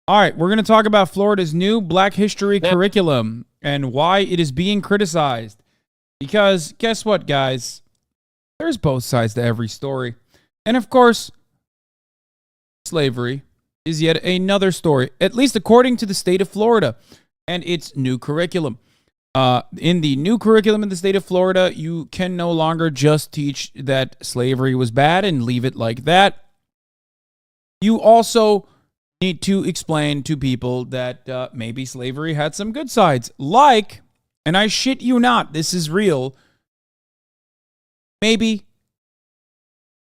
All right, we're going to talk about Florida's new Black History curriculum and why it is being criticized. Because guess what, guys? There's both sides to every story. And of course, slavery is yet another story, at least according to the state of Florida and its new curriculum. In the new curriculum in the state of Florida, you can no longer just teach that slavery was bad and leave it like that. You also need to explain to people that maybe slavery had some good sides. Like, and I shit you not, this is real, maybe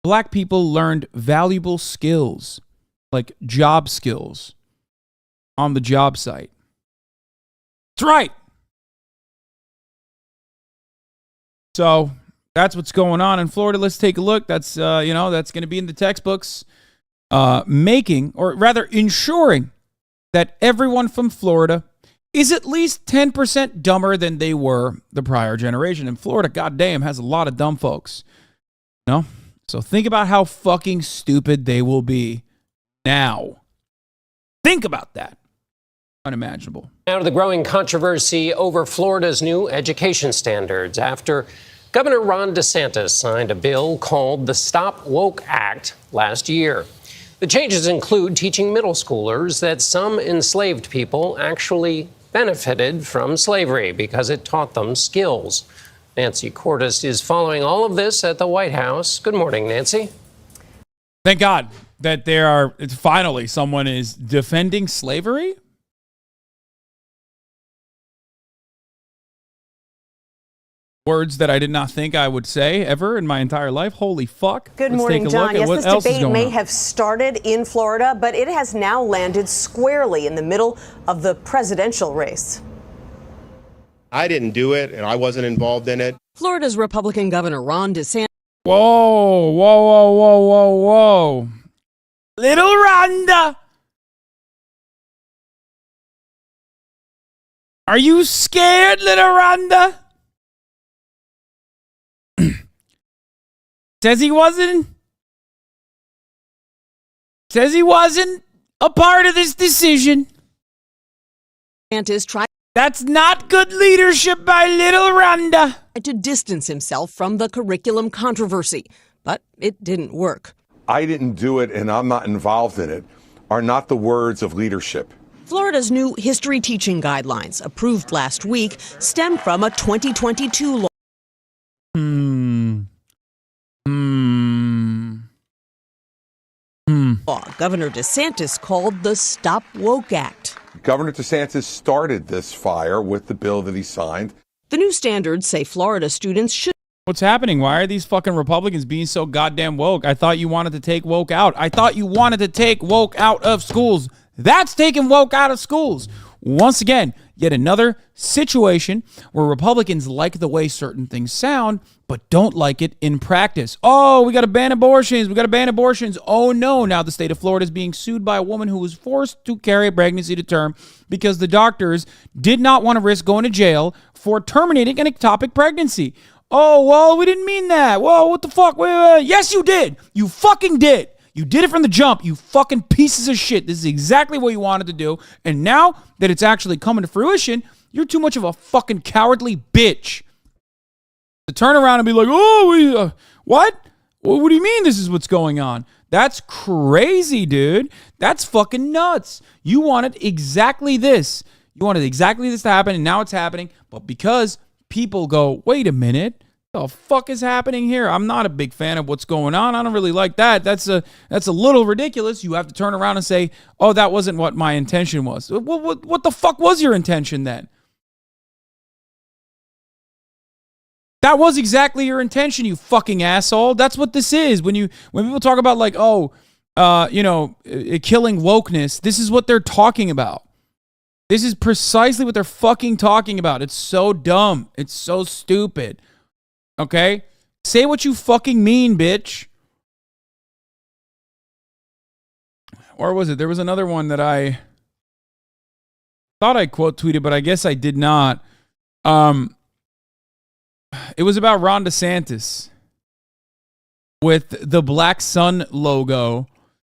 black people learned valuable skills, like job skills, on the job site. That's right. So that's what's going on in Florida. Let's take a look. That's that's going to be in the textbooks. Making, or rather ensuring, that everyone from Florida is at least 10% dumber than they were the prior generation. And Florida, goddamn, has a lot of dumb folks. No? So think about how fucking stupid they will be now. Think about that. Unimaginable. Now to the growing controversy over Florida's new education standards after Governor Ron Desantis signed a bill called the Stop Woke Act last year. The changes include teaching middle schoolers that some enslaved people actually benefited from slavery because it taught them skills. Nancy Cordes is following all of this at the White House. Good morning, Nancy. Thank God that finally someone is defending slavery. Words that I did not think I would say ever in my entire life. Holy fuck. Good morning, John. Yes, this debate may have started in Florida, but it has now landed squarely in the middle of the presidential race. I didn't do it, and I wasn't involved in it. Florida's Republican Governor Ron DeSantis. Whoa, whoa, whoa, whoa, whoa, whoa. Little Rhonda. Are you scared, little Rhonda? Says he wasn't a part of this decision. That's not good leadership by little Rhonda. To distance himself from the curriculum controversy, but it didn't work. I didn't do it and I'm not involved in it are not the words of leadership. Florida's new history teaching guidelines, approved last week, stem from a 2022 law. Governor DeSantis called the Stop Woke Act. Governor DeSantis started this fire with the bill that he signed. The new standards say Florida students should. What's happening? Why are these fucking Republicans being so goddamn woke? I thought you wanted to take woke out. I thought you wanted to take woke out of schools. That's taking woke out of schools. Once again, yet another situation where Republicans like the way certain things sound, but don't like it in practice. Oh, we got to ban abortions. We got to ban abortions. Oh, no. Now the state of Florida is being sued by a woman who was forced to carry a pregnancy to term because the doctors did not want to risk going to jail for terminating an ectopic pregnancy. Oh, well, we didn't mean that. Whoa, what the fuck? Yes, you did. You fucking did. You did it from the jump, you fucking pieces of shit. This is exactly what you wanted to do. And now that it's actually coming to fruition, you're too much of a fucking cowardly bitch to turn around and be like, oh, what? What do you mean this is what's going on? That's crazy, dude. That's fucking nuts. You wanted exactly this. You wanted exactly this to happen, and now it's happening. But because people go, wait a minute, the fuck is happening here? I'm not a big fan of what's going on. I don't really like that. That's a little ridiculous. You have to turn around and say, oh, that wasn't what my intention was. What the fuck was your intention then? That was exactly your intention, you fucking asshole. That's what this is. When people talk about like, killing wokeness, this is what they're talking about. This is precisely what they're fucking talking about. It's so dumb. It's so stupid. Okay? Say what you fucking mean, bitch. Or was it? There was another one that I thought I quote tweeted, but I guess I did not. It was about Ron DeSantis with the Black Sun logo,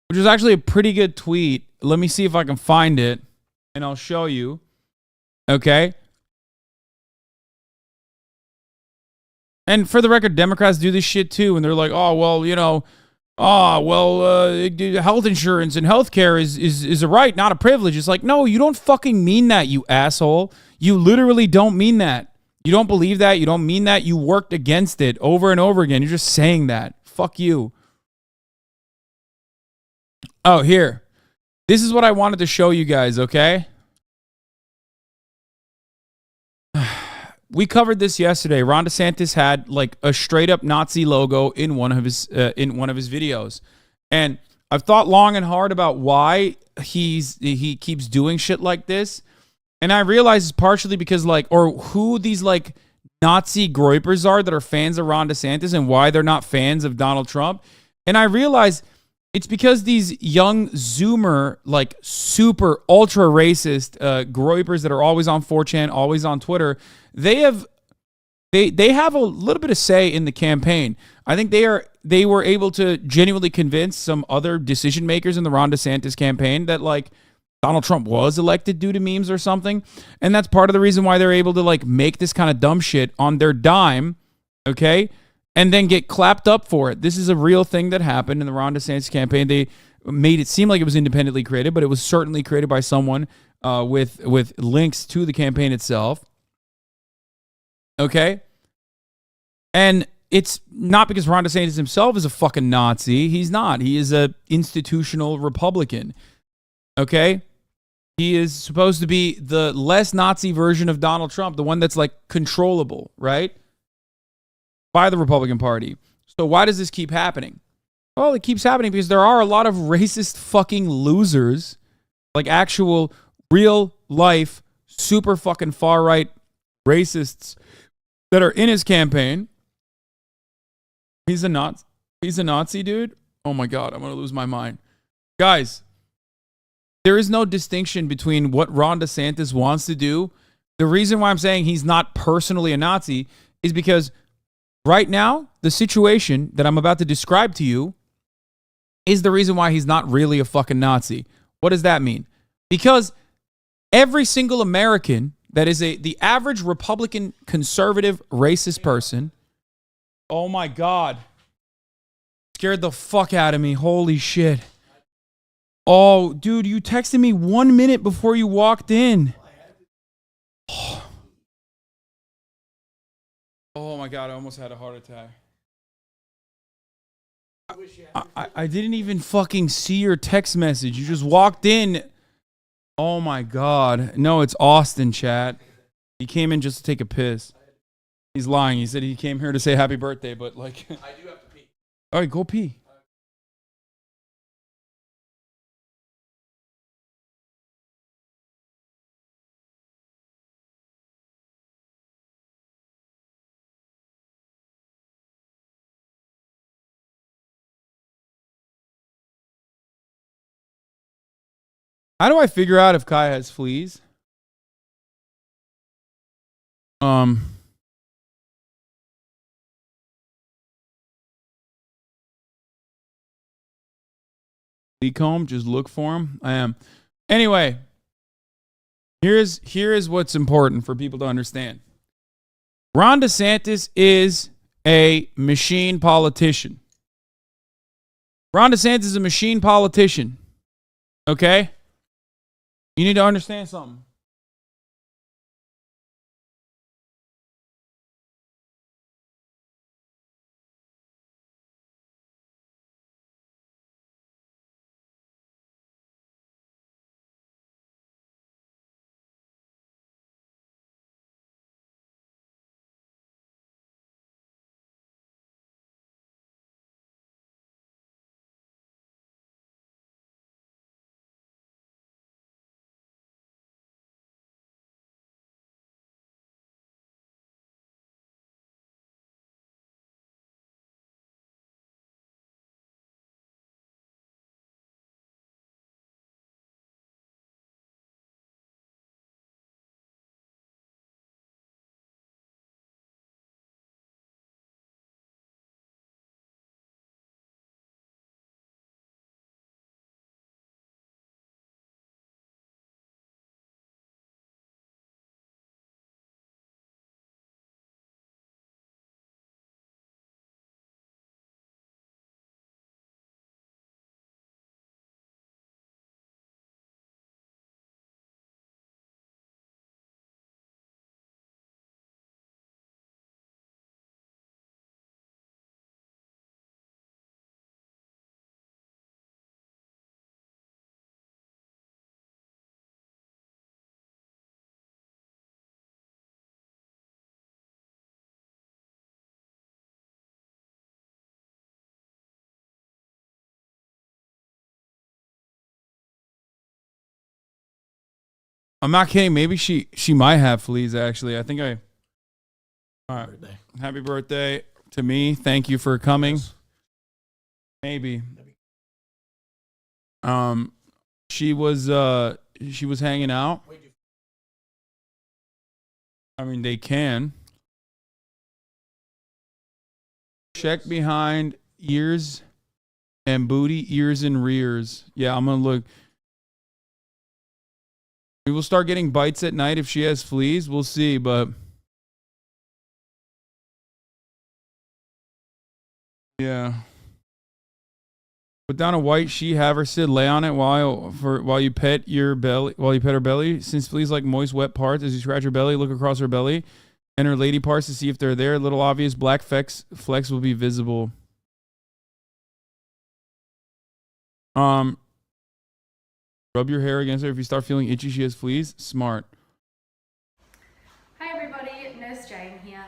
which was actually a pretty good tweet. let me see if I can find it, and I'll show you. Okay. And for the record, Democrats do this shit too, and they're like, oh well, you know, health insurance and healthcare is a right, not a privilege. It's like, no, you don't fucking mean that, you asshole. You literally don't mean that. You don't believe that. You don't mean that. You worked against it over and over again. You're just saying that. Fuck you. Oh, here. This is what I wanted to show you guys, okay? We covered this yesterday. Ron DeSantis had like a straight up Nazi logo in one of his videos. And I've thought long and hard about why he keeps doing shit like this. And I realize it's partially because or who these Nazi groypers are that are fans of Ron DeSantis and why they're not fans of Donald Trump. And I realize it's because these young Zoomer, super ultra racist groypers that are always on 4chan, always on Twitter, they have a little bit of say in the campaign. I think they were able to genuinely convince some other decision makers in the Ron DeSantis campaign that Donald Trump was elected due to memes or something. And that's part of the reason why they're able to make this kind of dumb shit on their dime, okay? And then get clapped up for it. This is a real thing that happened in the Ron DeSantis campaign. They made it seem like it was independently created, but it was certainly created by someone with links to the campaign itself. Okay? And it's not because Ron DeSantis himself is a fucking Nazi. He's not. He is a institutional Republican. Okay? He is supposed to be the less Nazi version of Donald Trump, the one that's controllable, right? By the Republican Party. So why does this keep happening? Well, it keeps happening because there are a lot of racist fucking losers, actual real life super fucking far right racists that are in his campaign. He's a Nazi, dude. Oh my God, I'm going to lose my mind. Guys, there is no distinction between what Ron DeSantis wants to do. The reason why I'm saying he's not personally a Nazi is because right now, the situation that I'm about to describe to you is the reason why he's not really a fucking Nazi. What does that mean? Because every single American that is the average Republican, conservative, racist person, oh my God, scared the fuck out of me. Holy shit. Oh, dude, you texted me 1 minute before you walked in. Oh my God, I almost had a heart attack. I didn't even fucking see your text message. You just walked in. Oh my God. No, it's Austin, chat. He came in just to take a piss. He's lying. He said he came here to say happy birthday, but I do have to pee. All right, go pee. How do I figure out if Kai has fleas? Flea comb, just look for him. I am. Anyway, here is what's important for people to understand. Ron DeSantis is a machine politician. Ron DeSantis is a machine politician. Okay? You need to understand something. I'm not kidding. Maybe she might have fleas, actually. I think I... All right. Happy birthday to me. Thank you for coming. Yes. Maybe. She was hanging out. I mean, they can. Check behind ears and booty, ears and rears. Yeah, I'm going to look... We will start getting bites at night if she has fleas. We'll see, but... Yeah. Put down a white sheet, have her sit, lay on it while you pet her belly. Since fleas like moist, wet parts, as you scratch her belly, look across her belly and her lady parts to see if they're there. Little obvious black flecks will be visible. Rub your hair against her. If you start feeling itchy, she has fleas. Smart. Hi everybody, Nurse Jane here.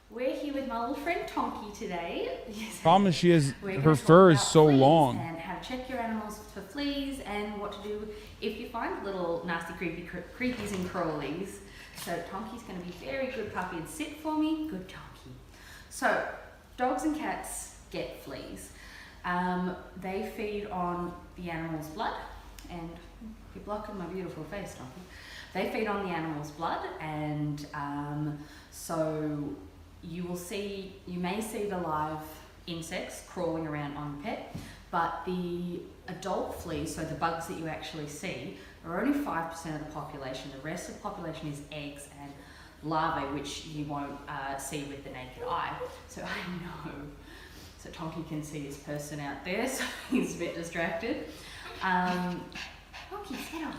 We're here with my little friend Tonky today. Problem is she has her fur is so long. And how to check your animals for fleas and what to do if you find little nasty creepies and crawlies. So Tonky's going to be a very good puppy and sit for me. Good Tonky. So dogs and cats get fleas. They feed on the animal's blood, and you're blocking my beautiful face, Tonky. They feed on the animal's blood, and so you may see the live insects crawling around on the pet, but the adult fleas, so the bugs that you actually see, are only 5% of the population. The rest of the population is eggs and larvae, which you won't see with the naked eye. So I know. So Tonky can see his person out there, so he's a bit distracted. Tonky, sit on.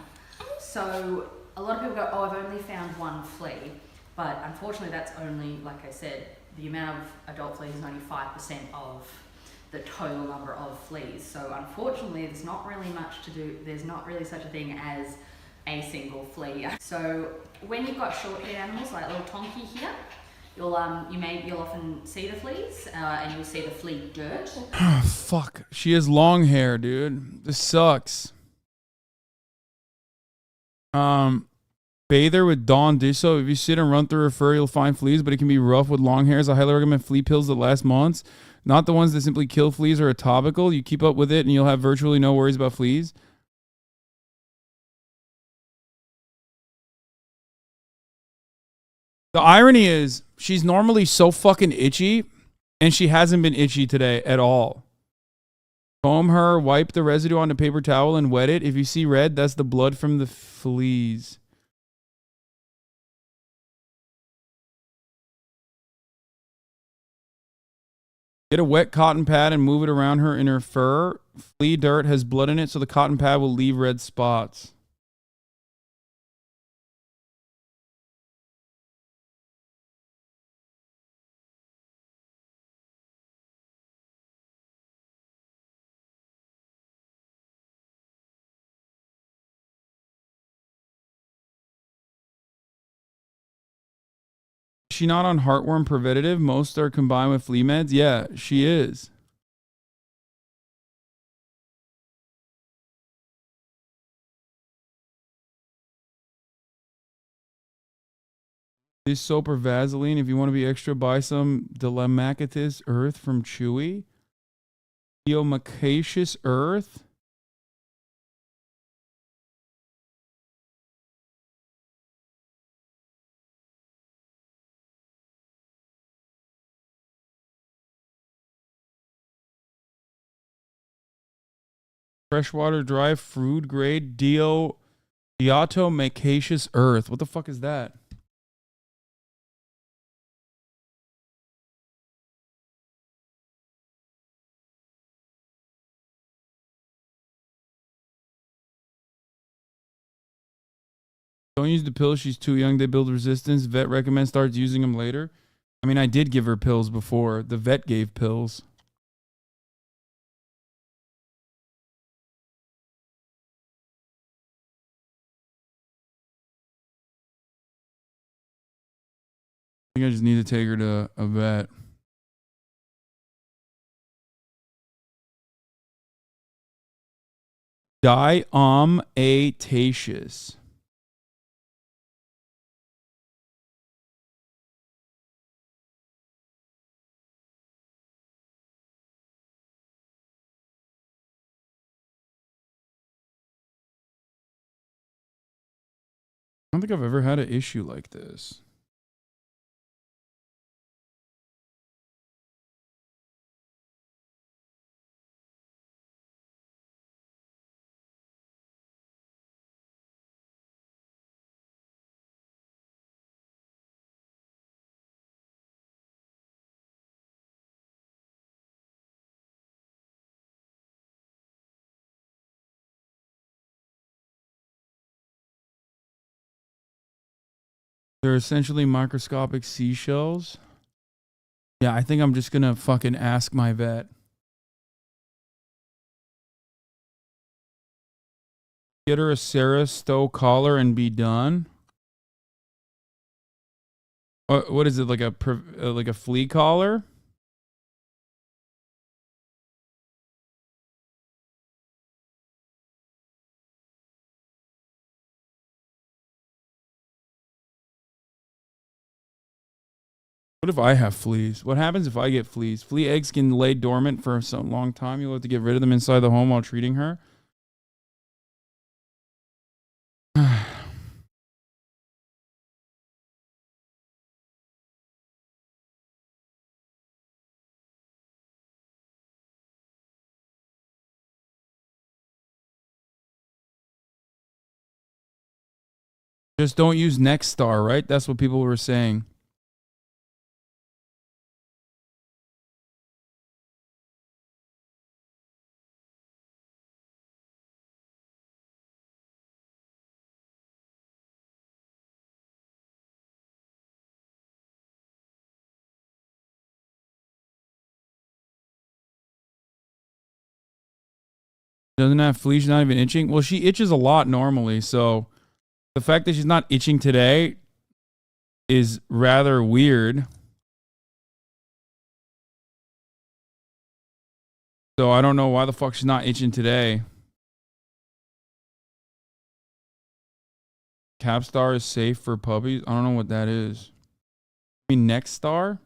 So a lot of people go, oh, I've only found one flea. But unfortunately, that's only, like I said, the amount of adult fleas is only 5% of the total number of fleas. So unfortunately, there's not really much to do. There's not really such a thing as a single flea. So when you've got short-haired animals like little Tonky here, you'll often see the fleas, and you'll see the flea dirt. Fuck. She has long hair, dude. This sucks. Bather with Dawn dish soap. If you sit and run through her fur, you'll find fleas, but it can be rough with long hairs. I highly recommend flea pills that last months. Not the ones that simply kill fleas or are topical. You keep up with it and you'll have virtually no worries about fleas. The irony is she's normally so fucking itchy and she hasn't been itchy today at all. Comb her, wipe the residue on a paper towel and wet it. If you see red, that's the blood from the fleas. Get a wet cotton pad and move it around her in her fur. Flea dirt has blood in it, so the cotton pad will leave red spots. She not on heartworm preventative? Most are combined with flea meds. Yeah, she is. This soap or Vaseline. If you want to be extra, buy some Dilemacatus Earth from Chewy. Theomacaceous Earth. Freshwater dry food grade Diatomacaceous Earth. What the fuck is that? Don't use the pills. She's too young. They build resistance. Vet recommends starts using them later. I mean, I did give her pills before. The vet gave pills. I think I just need to take her to a vet. Diatomaceous. I don't think I've ever had an issue like this. They're essentially microscopic seashells. Yeah, I think I'm just gonna fucking ask my vet. Get her a Sarah Stowe collar and be done. What is it, like a flea collar? What if I have fleas? What happens if I get fleas? Flea eggs can lay dormant for some long time. You'll have to get rid of them inside the home while treating her. Just don't use Nexstar, right? That's what people were saying. Doesn't have fleas, she's not even itching. Well, she itches a lot normally, so the fact that she's not itching today is rather weird. So I don't know why the fuck she's not itching today. Capstar is safe for puppies. I don't know what that is. I mean, Nexstar?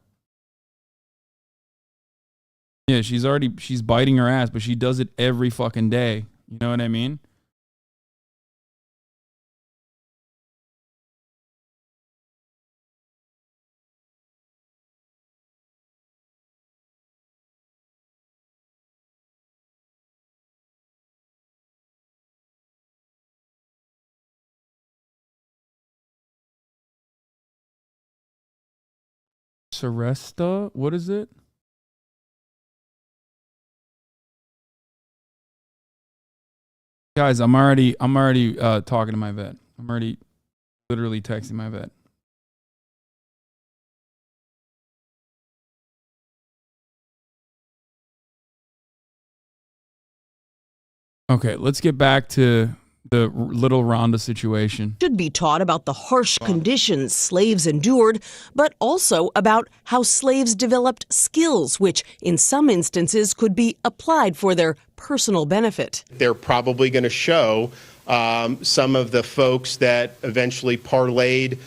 Yeah, she's biting her ass, but she does it every fucking day. You know what I mean? Seresta? What is it? Guys, I'm already talking to my vet. I'm already literally texting my vet. Okay, let's get back to the little Rhonda situation. Should be taught about the harsh conditions slaves endured, but also about how slaves developed skills, which in some instances could be applied for their personal benefit. They're probably going to show some of the folks that eventually parlayed,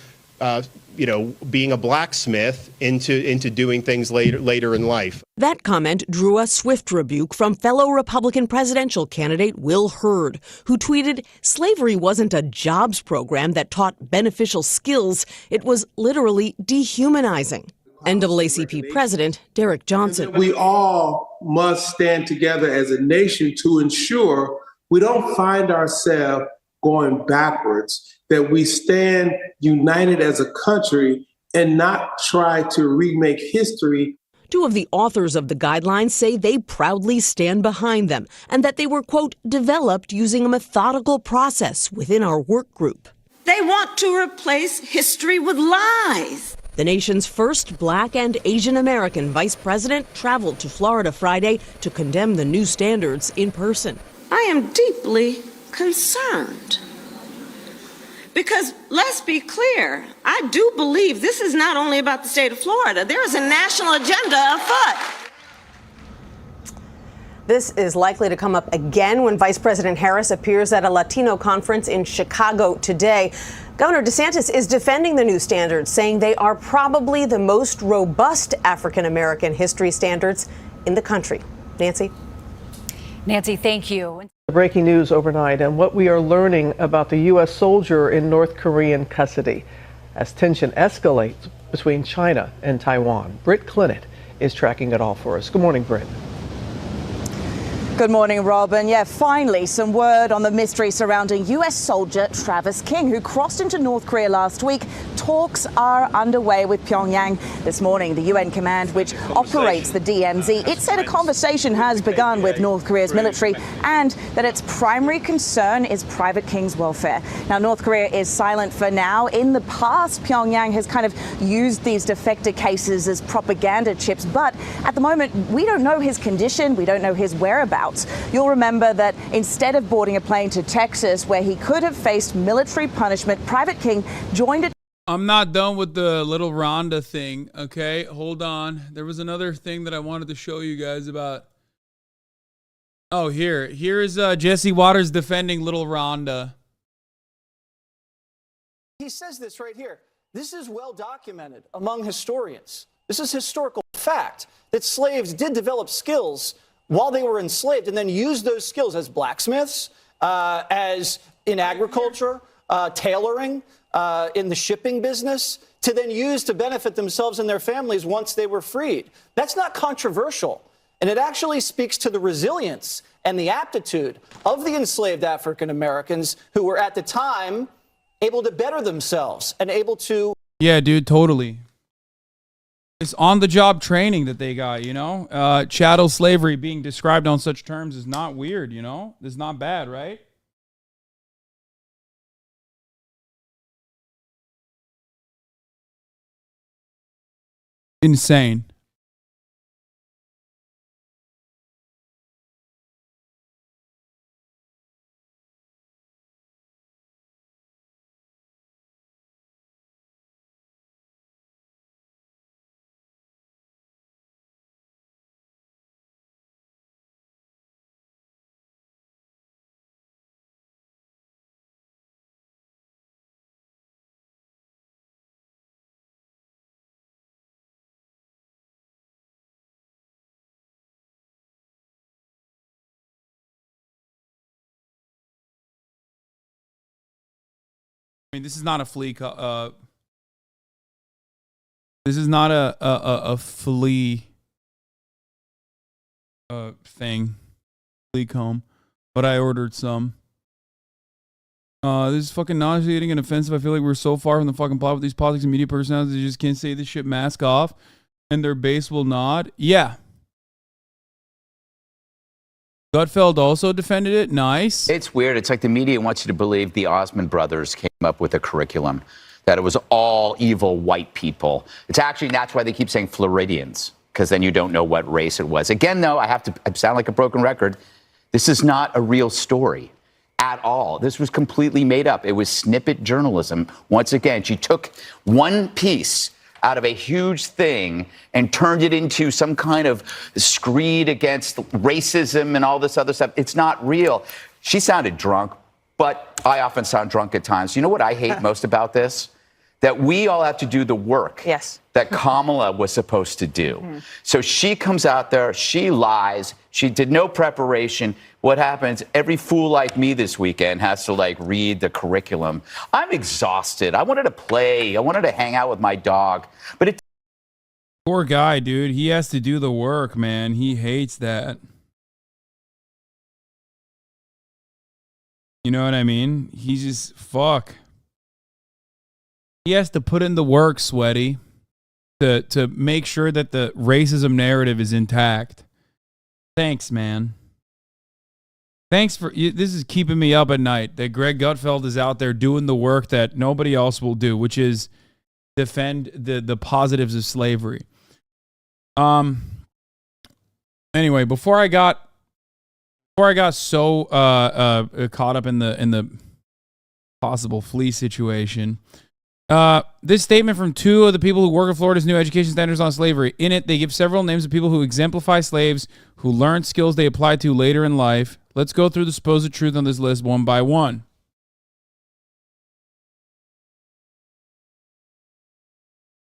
being a blacksmith into doing things later in life. That comment drew a swift rebuke from fellow Republican presidential candidate Will Hurd, who tweeted, "Slavery wasn't a jobs program that taught beneficial skills. It was literally dehumanizing." NAACP President Derek Johnson. We all must stand together as a nation to ensure we don't find ourselves going backwards, that we stand united as a country and not try to remake history. Two of the authors of the guidelines say they proudly stand behind them and that they were, quote, developed using a methodical process within our work group. They want to replace history with lies. The nation's first Black and Asian American vice president traveled to Florida Friday to condemn the new standards in person. I am deeply concerned. Because let's be clear, I do believe this is not only about the state of Florida. There is a national agenda afoot. This is likely to come up again when Vice President Harris appears at a Latino conference in Chicago today. Governor Desantis is defending the new standards, saying they are probably the most robust African-American history standards in the country. Nancy? Nancy, thank you. Breaking news overnight and what we are learning about the U.S. soldier in North Korean custody as tension escalates between China and Taiwan. Britt Clinton is tracking it all for us. Good morning, Britt. Good morning, Robin. Yeah, finally some word on the mystery surrounding U.S. soldier Travis King, who crossed into North Korea last week. Talks are underway with Pyongyang. This morning, the UN command, which operates the DMZ, it said a conversation has begun with North Korea's military and that its primary concern is Private King's welfare. Now, North Korea is silent for now. In the past, Pyongyang has kind of used these defector cases as propaganda chips, but at the moment, we don't know his condition. We don't know his whereabouts. You'll remember that instead of boarding a plane to Texas, where he could have faced military punishment, Private King joined a... I'm not done with the little Rhonda thing, okay? Hold on. There was another thing that I wanted to show you guys about. Oh, here. Here's Jesse Waters defending little Rhonda. He says this right here. This is well documented among historians. This is historical fact that slaves did develop skills while they were enslaved and then used those skills as blacksmiths, as in agriculture, tailoring, in the shipping business, to then use to benefit themselves and their families once they were freed. That's not controversial. And it actually speaks to the resilience and the aptitude of the enslaved African Americans who were at the time able to better themselves and able to... Yeah, dude, totally. It's on-the-job training that they got, you know? Chattel slavery being described on such terms is not weird, you know? It's not bad, right? Insane. I mean, this is not a flea. This is not a flea thing, flea comb, but I ordered some. This is fucking nauseating and offensive. I feel like we're so far from the fucking plot with these politics and media personalities. They just can't say this shit. Mask off, and their base will nod. Yeah. Gutfeld also defended it. Nice. It's weird. It's like the media wants you to believe the Osmond brothers came up with a curriculum, that it was all evil white people. It's actually, that's why they keep saying Floridians, because then you don't know what race it was. Again, though, I sound like a broken record. This is not a real story at all. This was completely made up. It was snippet journalism. Once again, she took one piece out of a huge thing and turned it into some kind of screed against racism and all this other stuff. It's not real. She sounded drunk, but I often sound drunk at times. You know what I hate most about this? That we all have to do the work that Kamala was supposed to do. So she comes out there, she lies, she did no preparation. What happens? Every fool like me this weekend has to like read the curriculum. I'm exhausted. I wanted to play. I wanted to hang out with my dog, but it. Poor guy, dude. He has to do the work, man. He hates that. You know what I mean? He's just fuck. He has to put in the work, Sweaty, to make sure that the racism narrative is intact. Thanks, man. Thanks for this is keeping me up at night. That Greg Gutfeld is out there doing the work that nobody else will do, which is defend the positives of slavery. Anyway, before I got so caught up in the possible flea situation. This statement from two of the people who work at Florida's new education standards on slavery. In it, they give several names of people who exemplify slaves who learned skills they applied to later in life. Let's go through the supposed truth on this list one by one.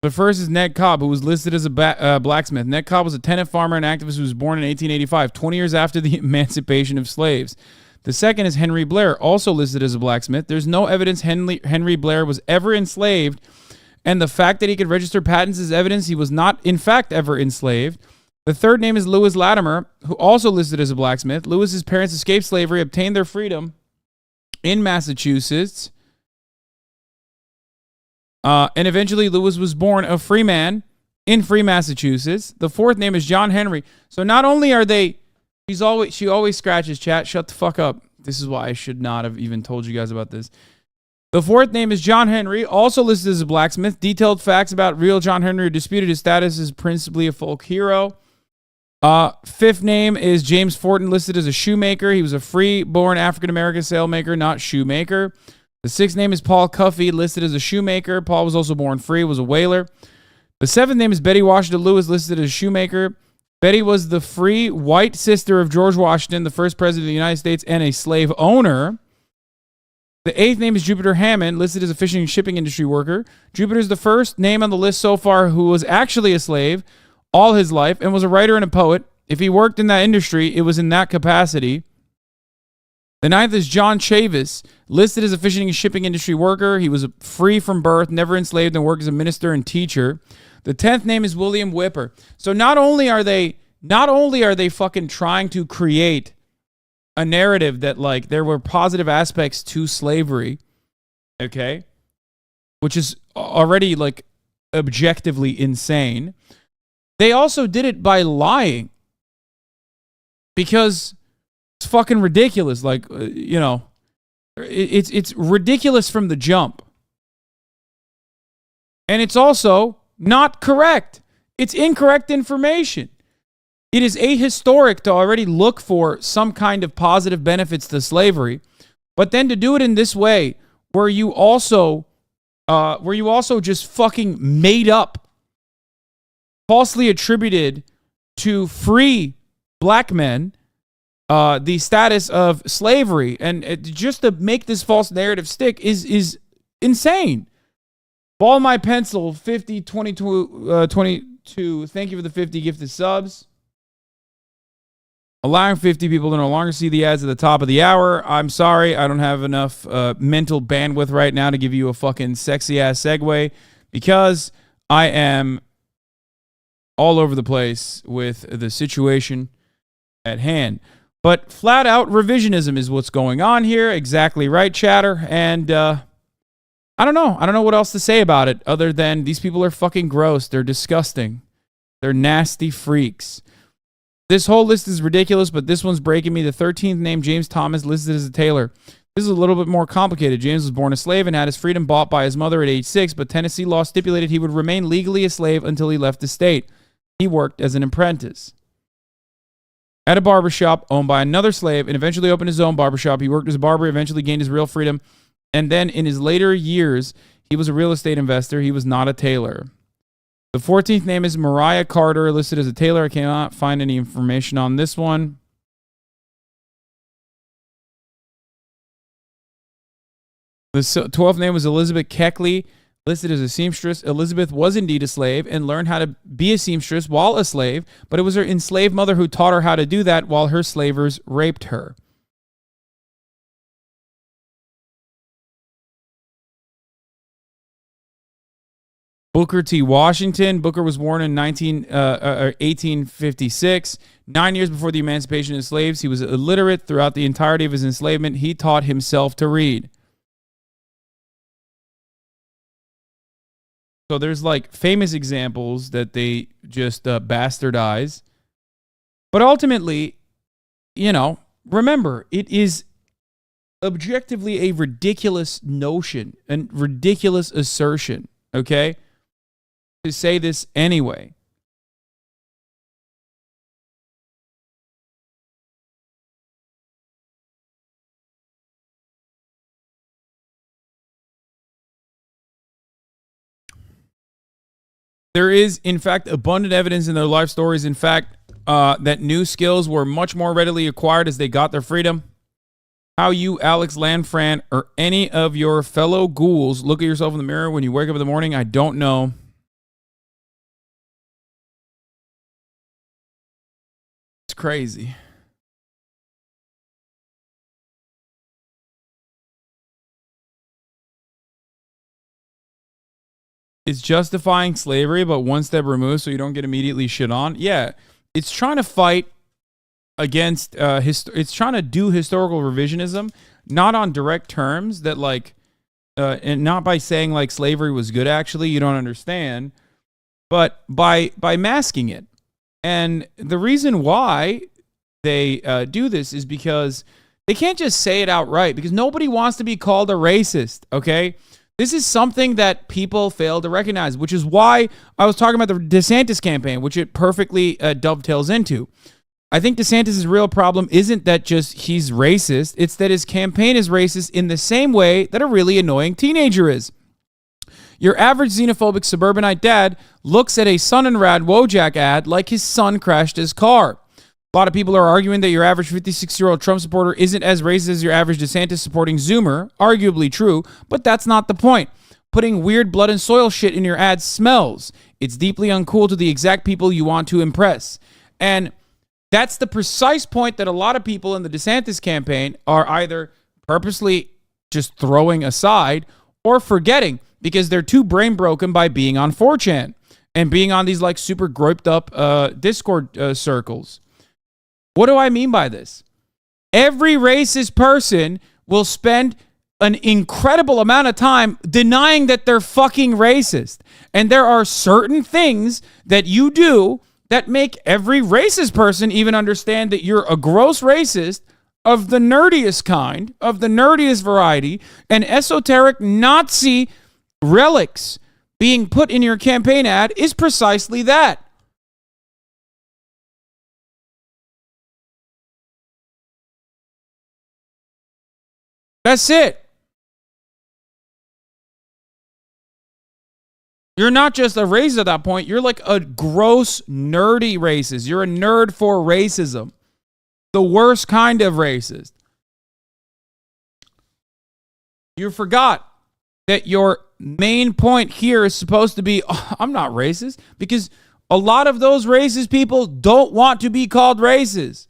The first is Ned Cobb, who was listed as a blacksmith. Ned Cobb was a tenant farmer and activist who was born in 1885, 20 years after the emancipation of slaves. The second is Henry Blair, also listed as a blacksmith. There's no evidence Henry Blair was ever enslaved, and the fact that he could register patents is evidence he was not, in fact, ever enslaved. The third name is Lewis Latimer, who also listed as a blacksmith. Lewis's parents escaped slavery, obtained their freedom in Massachusetts, and eventually Lewis was born a free man in free Massachusetts. The fourth name is John Henry. So not only are they, she always scratches, chat, shut the fuck up. This is why I should not have even told you guys about this. The fourth name is John Henry, also listed as a blacksmith. Detailed facts about real John Henry are disputed. His status is principally a folk hero. Fifth name is James Fortin, listed as a shoemaker. He was a free-born African-American sailmaker, not shoemaker. The sixth name is Paul Cuffey, listed as a shoemaker. Paul was also born free, was a whaler. The seventh name is Betty Washington Lewis, listed as shoemaker. Betty was the free white sister of George Washington, the first president of the United States, and a slave owner. The eighth name is Jupiter Hammond, listed as a fishing and shipping industry worker. Jupiter is the first name on the list so far who was actually a slave all his life and was a writer and a poet. If he worked in that industry, it was in that capacity. The ninth is John Chavis, listed as a fishing and shipping industry worker. He was free from birth, never enslaved, and worked as a minister and teacher. The 10th name is William Whipper. So not only are they fucking trying to create a narrative that like there were positive aspects to slavery, okay, which is already like objectively insane. They also did it by lying, because it's fucking ridiculous. Like, it's ridiculous from the jump. And it's also not correct. It's incorrect information. It is ahistoric to already look for some kind of positive benefits to slavery, but then to do it in this way, where you also just fucking made up, falsely attributed to free black men the status of slavery, and just to make this false narrative stick is insane. Ball my pencil 50 22 22. Thank you for the 50 gifted subs. Allowing 50 people to no longer see the ads at the top of the hour. I'm sorry, I don't have enough mental bandwidth right now to give you a fucking sexy ass segue, because I am all over the place with the situation at hand. But flat out revisionism is what's going on here. Exactly right, chatter. And I don't know. I don't know what else to say about it other than these people are fucking gross. They're disgusting. They're nasty freaks. This whole list is ridiculous, but this one's breaking me. The 13th name, James Thomas, listed as a tailor. This is a little bit more complicated. James was born a slave and had his freedom bought by his mother at age 6, but Tennessee law stipulated he would remain legally a slave until he left the state. He worked as an apprentice at a barbershop owned by another slave and eventually opened his own barbershop. He worked as a barber, eventually gained his real freedom, and then in his later years, he was a real estate investor. He was not a tailor. The 14th name is Mariah Carter, listed as a tailor. I cannot find any information on this one. The 12th name was Elizabeth Keckley, listed as a seamstress. Elizabeth was indeed a slave and learned how to be a seamstress while a slave, but it was her enslaved mother who taught her how to do that while her slavers raped her. Booker T. Washington. Booker was born in 1856. 9 years before the emancipation of slaves, he was illiterate throughout the entirety of his enslavement. He taught himself to read. So there's like famous examples that they just bastardize. But ultimately, remember, it is objectively a ridiculous notion and ridiculous assertion, okay, to say this anyway. There is, in fact, abundant evidence in their life stories, in fact, that new skills were much more readily acquired as they got their freedom. How you, Alex Lanfran, or any of your fellow ghouls look at yourself in the mirror when you wake up in the morning, I don't know. It's crazy. is justifying slavery, but one step removed so you don't get immediately shit on. Yeah, it's trying to fight against, it's trying to do historical revisionism, not on direct terms that like, and not by saying like slavery was good, actually, you don't understand, but by masking it. And the reason why they do this is because they can't just say it outright, because nobody wants to be called a racist, okay? This is something that people fail to recognize, which is why I was talking about the DeSantis campaign, which it perfectly dovetails into. I think DeSantis' real problem isn't that just he's racist, it's that his campaign is racist in the same way that a really annoying teenager is. Your average xenophobic suburbanite dad looks at a Sun and Rad Wojak ad like his son crashed his car. A lot of people are arguing that your average 56-year-old Trump supporter isn't as racist as your average DeSantis supporting Zoomer. Arguably true, but that's not the point. Putting weird blood and soil shit in your ads smells. It's deeply uncool to the exact people you want to impress. And that's the precise point that a lot of people in the DeSantis campaign are either purposely just throwing aside or forgetting because they're too brain broken by being on 4chan and being on these like super groped up Discord circles. What do I mean by this? Every racist person will spend an incredible amount of time denying that they're fucking racist. And there are certain things that you do that make every racist person even understand that you're a gross racist of the nerdiest kind, of the nerdiest variety, and esoteric Nazi relics being put in your campaign ad is precisely that. That's it. You're not just a racist at that point. You're like a gross, nerdy racist. You're a nerd for racism. The worst kind of racist. You forgot that your main point here is supposed to be, oh, I'm not racist, because a lot of those racist people don't want to be called racist.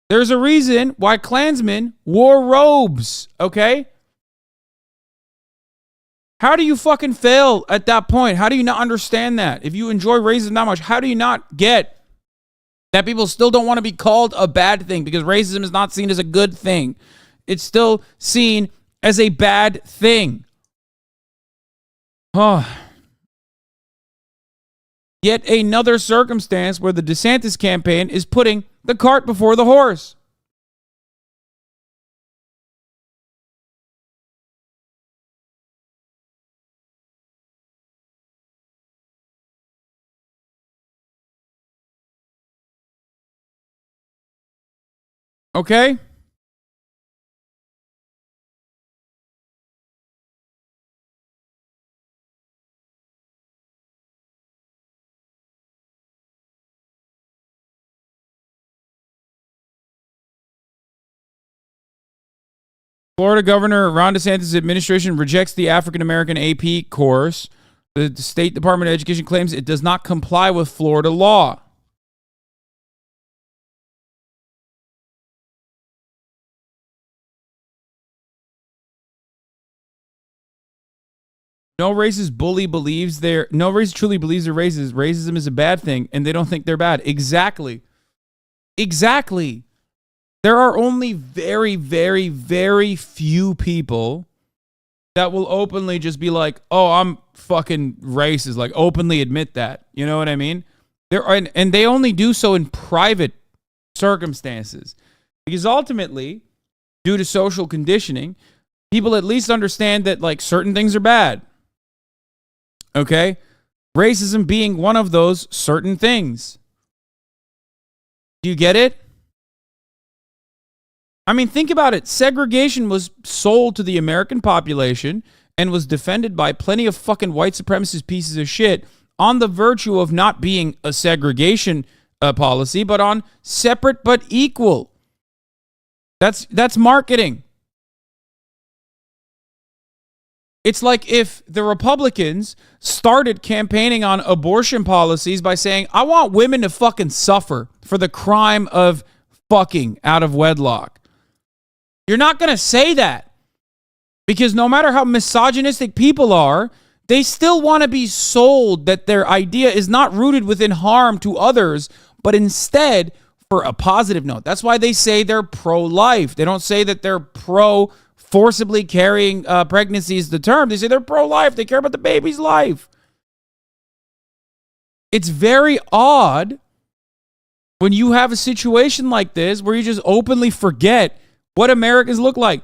There's a reason why Klansmen wore robes, okay? How do you fucking fail at that point? How do you not understand that? If you enjoy racism that much, how do you not get that people still don't want to be called a bad thing? Because racism is not seen as a good thing. It's still seen as a bad thing. Yet another circumstance where the DeSantis campaign is putting the cart before the horse. Okay? Florida Governor Ron DeSantis' administration rejects the African American AP course. The State Department of Education claims it does not comply with Florida law. No racist truly believes they're racist. Racism is a bad thing, and they don't think they're bad. Exactly. There are only very, very, very few people that will openly just be like, oh, I'm fucking racist. Like, openly admit that. You know what I mean? And they only do so in private circumstances. Because ultimately, due to social conditioning, people at least understand that, like, certain things are bad. Okay? Racism being one of those certain things. Do you get it? I mean, think about it. Segregation was sold to the American population and was defended by plenty of fucking white supremacist pieces of shit on the virtue of not being a segregation policy, but on separate but equal. That's marketing. It's like if the Republicans started campaigning on abortion policies by saying, I want women to fucking suffer for the crime of fucking out of wedlock. You're not going to say that, because no matter how misogynistic people are, They still want to be sold that their idea is not rooted within harm to others, but instead for a positive note. That's why they say they're pro-life. They don't say that they're pro-forcibly carrying pregnancy is the term. They say they're pro-life. They care about the baby's life. It's very odd when you have a situation like this where you just openly forget what Americans look like.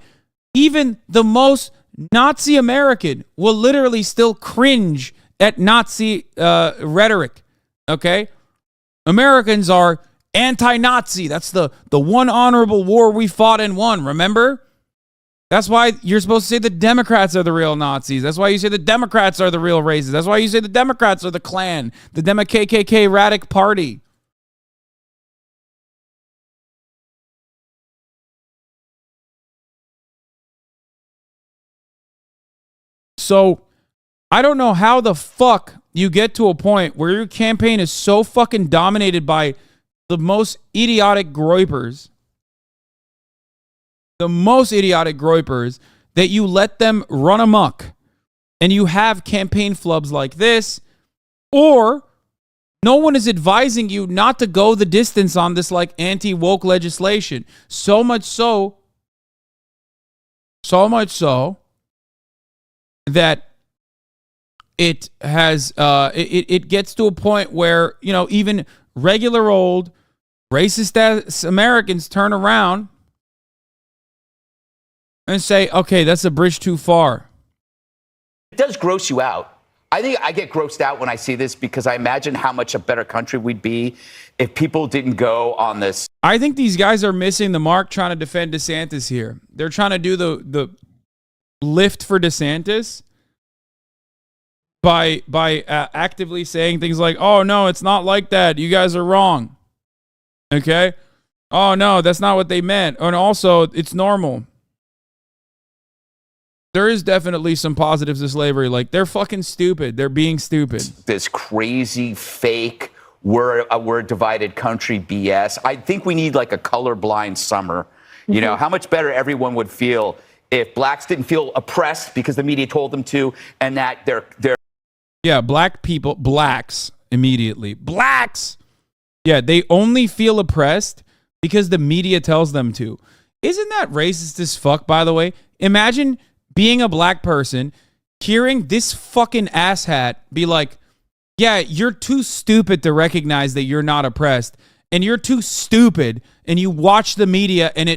Even the most Nazi American will literally still cringe at Nazi rhetoric. Okay? Americans are anti-Nazi. That's the one honorable war we fought and won, remember? That's why you're supposed to say the Democrats are the real Nazis. That's why you say the Democrats are the real racists. That's why you say the Democrats are the Klan, the KKK Radic Party. So, I don't know how the fuck you get to a point where your campaign is so fucking dominated by the most idiotic groypers. The most idiotic groypers that you let them run amok and you have campaign flubs like this, or no one is advising you not to go the distance on this like anti-woke legislation. So much so that it has it gets to a point where, you know, even regular old racist Americans turn around and say, okay, that's a bridge too far. It does gross you out. I think I get grossed out when I see this because I imagine how much a better country we'd be if people didn't go on this. I think these guys are missing the mark trying to defend DeSantis here. They're trying to do the lift for DeSantis by actively saying things like, oh, no, it's not like that. You guys are wrong. Okay? Oh, no, that's not what they meant. And also, it's normal. There is definitely some positives to slavery. Like, they're fucking stupid. They're being stupid. This crazy, fake, we're a divided country BS. I think we need like a colorblind summer. You know, how much better everyone would feel if blacks didn't feel oppressed because the media told them to, and that they're yeah, blacks immediately. Blacks! Yeah, they only feel oppressed because the media tells them to. Isn't that racist as fuck, by the way? Imagine being a black person, hearing this fucking asshat be like, yeah, you're too stupid to recognize that you're not oppressed, and you're too stupid, and you watch the media, and it